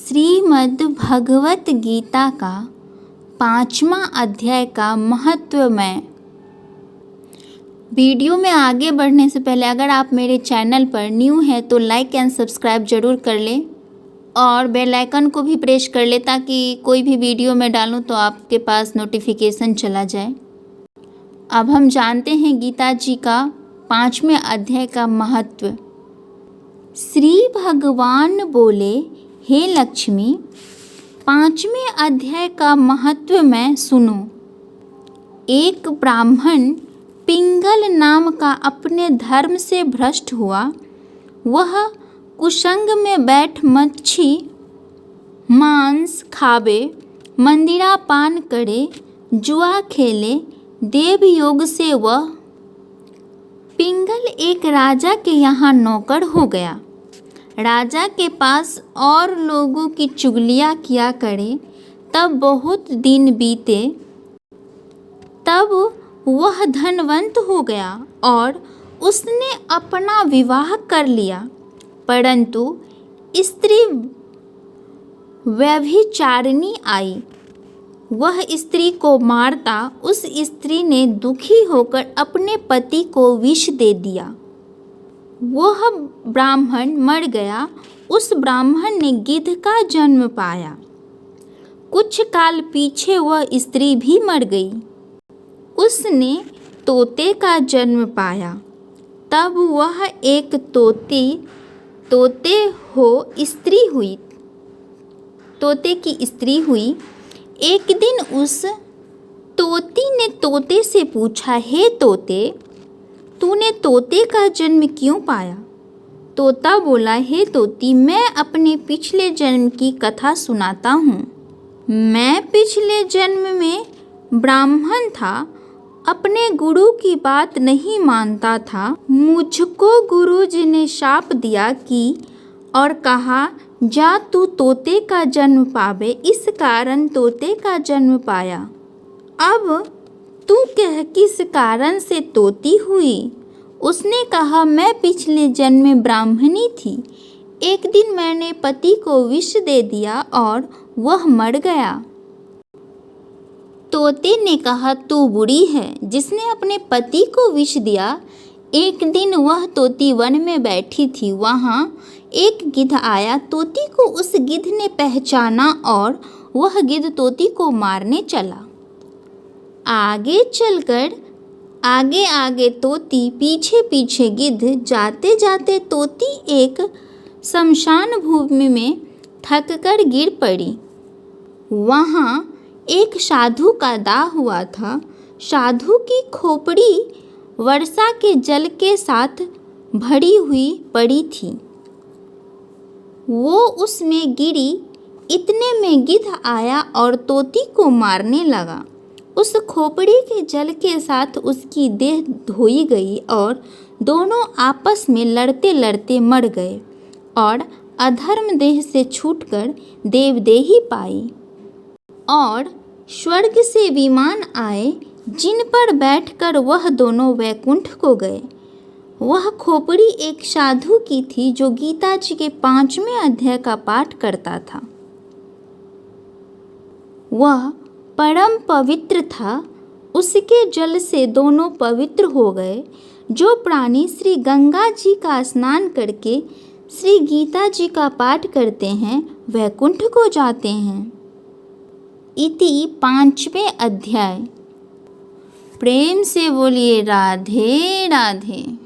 श्रीमद् भगवत गीता का 5वां अध्याय का महत्वमय। वीडियो में आगे बढ़ने से पहले अगर आप मेरे चैनल पर न्यू हैं तो लाइक एंड सब्सक्राइब ज़रूर कर लें और बेल आइकन को भी प्रेस कर लें ताकि कोई भी वीडियो मैं डालूं तो आपके पास नोटिफिकेशन चला जाए। अब हम जानते हैं गीता जी का 5वें अध्याय का महत्व। श्री भगवान बोले, हे लक्ष्मी, 5वें अध्याय का महत्व मैं सुनो। एक ब्राह्मण पिंगल नाम का अपने धर्म से भ्रष्ट हुआ। वह कुसंग में बैठ मच्छी मांस खावे, मंदिरा पान करे, जुआ खेले। देव योग से वह पिंगल एक राजा के यहाँ नौकर हो गया। राजा के पास और लोगों की चुगलियाँ किया करे। तब बहुत दिन बीते, तब वह धनवंत हो गया और उसने अपना विवाह कर लिया। परंतु स्त्री व्यभिचारिणी आई। वह स्त्री को मारता। उस स्त्री ने दुखी होकर अपने पति को विष दे दिया। वह ब्राह्मण मर गया। उस ब्राह्मण ने गिद्ध का जन्म पाया। कुछ काल पीछे वह स्त्री भी मर गई। उसने तोते का जन्म पाया। तब वह एक तोते की स्त्री हुई। एक दिन उस तोती ने तोते से पूछा, हे तोते, तूने तोते का जन्म क्यों पाया? तोता बोला, हे तोती, मैं अपने पिछले जन्म की कथा सुनाता हूँ। मैं पिछले जन्म में ब्राह्मण था। अपने गुरु की बात नहीं मानता था। मुझको गुरुजी ने शाप दिया कि और कहा, जा तू तोते का जन्म पावे। इस कारण तोते का जन्म पाया। अब तू कह किस कारण से तोती हुई? उसने कहा, मैं पिछले जन्म में ब्राह्मणी थी। एक दिन मैंने पति को विष दे दिया और वह मर गया। तोते ने कहा, तू बुरी है जिसने अपने पति को विष दिया। एक दिन वह तोती वन में बैठी थी। वहाँ एक गिद्ध आया। तोती को उस गिद्ध ने पहचाना और वह गिद्ध तोती को मारने चला। आगे आगे तोती, पीछे पीछे गिद्ध। जाते जाते तोती एक शमशान भूमि में थककर गिर पड़ी। वहाँ एक साधु का दाह हुआ था। साधु की खोपड़ी वर्षा के जल के साथ भरी हुई पड़ी थी। वो उसमें गिरी। इतने में गिद्ध आया और तोती को मारने लगा। उस खोपड़ी के जल के साथ उसकी देह धोई गई और दोनों आपस में लड़ते लड़ते मर गए और अधर्म देह से छूटकर देवदेही पाई। और स्वर्ग से विमान आए जिन पर बैठकर वह दोनों वैकुंठ को गए। वह खोपड़ी एक साधु की थी जो गीता जी के 5वें अध्याय का पाठ करता था। वह परम पवित्र था। उसके जल से दोनों पवित्र हो गए। जो प्राणी श्री गंगा जी का स्नान करके श्री गीता जी का पाठ करते हैं वैकुंठ को जाते हैं। इति 5वें अध्याय। प्रेम से बोलिए राधे राधे।